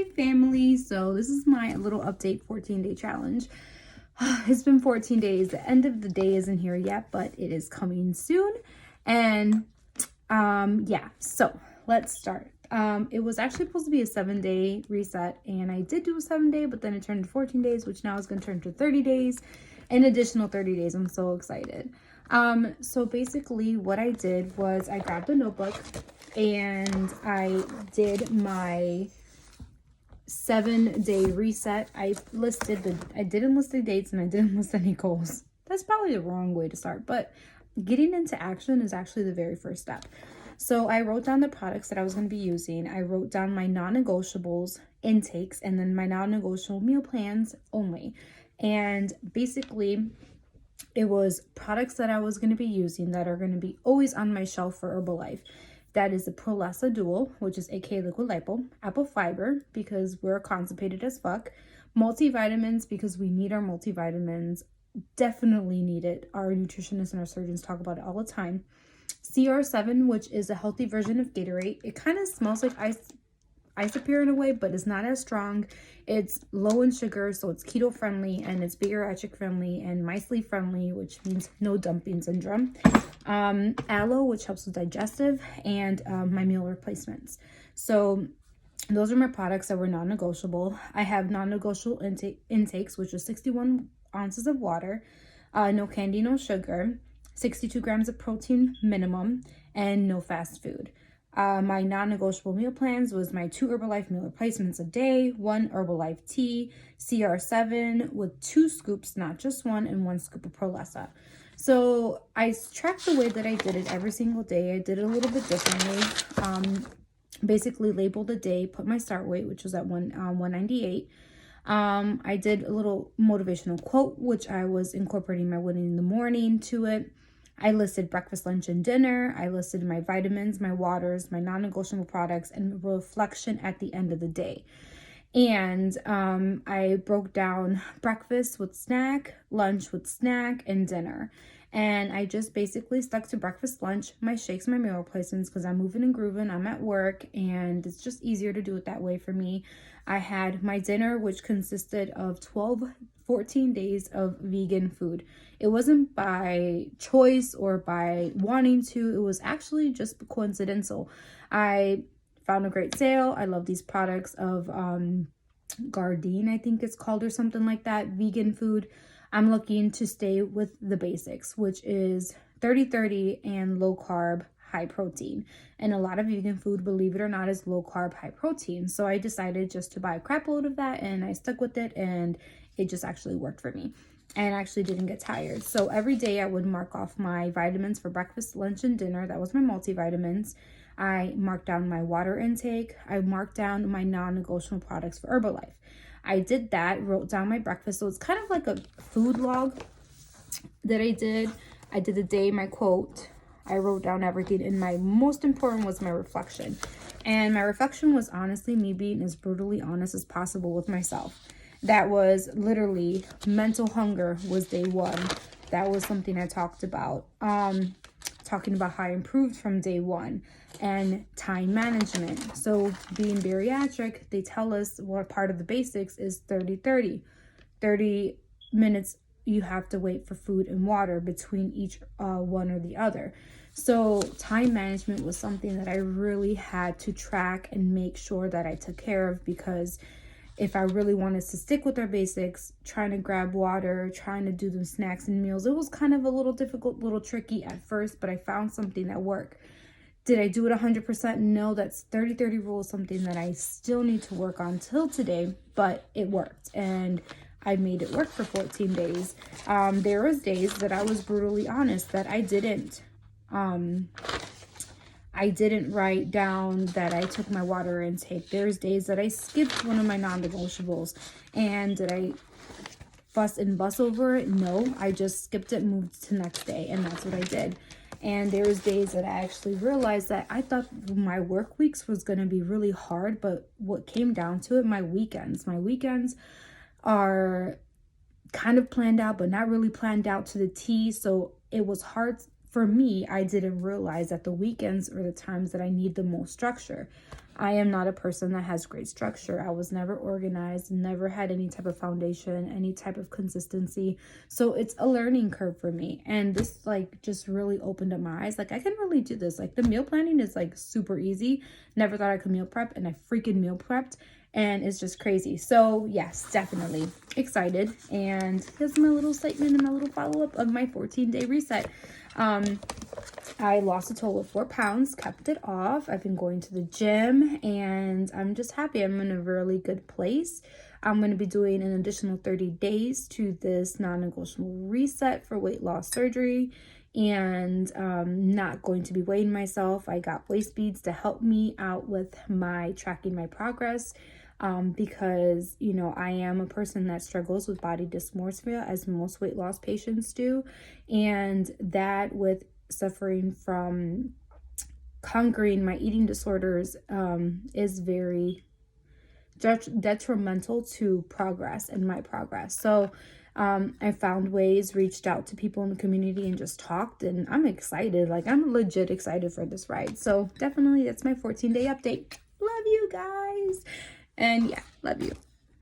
Hey family, so this is my little update 14-day challenge. It's been 14 days. The end of the day isn't here yet, but it is coming soon. And yeah, so let's start. It was actually supposed to be a 7-day reset, and I did do a 7-day, but then it turned to 14 days, which now is going to turn to 30 days, an additional 30 days. I'm so excited. So basically what I did was I grabbed a notebook and I did my 7-day reset. I didn't list the dates and I didn't list any goals. That's probably the wrong way to start, but getting into action is actually the very first step. So I wrote down the products that I was going to be using. I wrote down my non-negotiables intakes and then my non-negotiable meal plans only. And basically it was products that I was going to be using that are going to be always on my shelf for Herbalife. That is the Prolessa Dual, which is aka Liquid Lipo, Apple Fiber, because we're constipated as fuck, multivitamins, because we need our multivitamins, definitely need it. Our nutritionists and our surgeons talk about it all the time. CR7, which is a healthy version of Gatorade. It kind of smells like Isopure in a way, but it's not as strong. It's low in sugar, so it's keto friendly, and it's bariatric friendly and mycelium friendly, which means no dumping syndrome. Aloe, which helps with digestive, and my meal replacements. So those are my products that were non-negotiable. I have non-negotiable intakes, which is 61 ounces of water, no candy, no sugar, 62 grams of protein minimum, and no fast food. My non-negotiable meal plans was my 2 Herbalife meal replacements a day, 1 Herbalife tea, CR7 with 2 scoops, not just 1, and 1 scoop of Prolessa. So I tracked the way that I did it every single day. I did it a little bit differently. Basically labeled the day, put my start weight, which was at 198. I did a little motivational quote, which I was incorporating my winning in the morning to it. I listed breakfast, lunch, and dinner. I listed my vitamins, my waters, my non-negotiable products, and reflection at the end of the day. And I broke down breakfast with snack, lunch with snack, and dinner. And I just basically stuck to breakfast, lunch, my shakes, my meal replacements, because I'm moving and grooving. I'm at work, and it's just easier to do it that way for me. I had my dinner, which consisted of 14 days of vegan food. It wasn't by choice or by wanting to. It was actually just coincidental. I found a great sale. I love these products of Gardein, I think it's called, or something like that, vegan food. I'm looking to stay with the basics, which is 30-30 and low carb, high protein. And a lot of vegan food, believe it or not, is low carb, high protein. So I decided just to buy a crap load of that, and I stuck with it, and it just actually worked for me. And I actually didn't get tired. So every day I would mark off my vitamins for breakfast, lunch, and dinner. That was my multivitamins. I marked down my water intake. I marked down my non-negotiable products for Herbalife. I did that, wrote down my breakfast. So it's kind of like a food log that I did. I did the day, my quote. I wrote down everything. And my most important was my reflection. And my reflection was honestly me being as brutally honest as possible with myself. That was literally mental hunger was day 1. That was something I talked about. Talking about how I improved from day 1, and time management. So being bariatric, they tell us what part of the basics is 30-30. 30 minutes you have to wait for food and water between each one or the other. So time management was something that I really had to track and make sure that I took care of, because if I really wanted to stick with our basics, trying to grab water, trying to do the snacks and meals, it was kind of a little difficult, little tricky at first, but I found something that worked. Did I do it 100%? No, that's 30-30 rule is something that I still need to work on till today, but it worked. And I made it work for 14 days. There was days that I was brutally honest that I didn't write down that I took my water intake. There's days that I skipped one of my non-negotiables. And did I fuss and bust over it? No, I just skipped it, moved to next day, and that's what I did. And there was days that I actually realized that I thought my work weeks was going to be really hard, but what came down to it, my weekends are kind of planned out, but not really planned out to the T. So it was hard for me, I didn't realize that the weekends are the times that I need the most structure. I am not a person that has great structure. I was never organized, never had any type of foundation, any type of consistency. So it's a learning curve for me. And this like just really opened up my eyes. Like I can really do this. Like the meal planning is like super easy. Never thought I could meal prep, and I freaking meal prepped. And it's just crazy. So yes, definitely excited. And here's my little statement and my little follow-up of my 14-day reset. I lost a total of 4 pounds, kept it off. I've been going to the gym and I'm just happy. I'm in a really good place. I'm going to be doing an additional 30 days to this non-negotiable reset for weight loss surgery, and not going to be weighing myself. I got Waist Beads to help me out with my tracking my progress. Because, you know, I am a person that struggles with body dysmorphia, as most weight loss patients do. And that with suffering from conquering my eating disorders is very detrimental to progress and my progress. So I found ways, reached out to people in the community and just talked, and I'm excited. Like I'm legit excited for this ride. So definitely that's my 14-day update. Love you guys. And yeah, love you.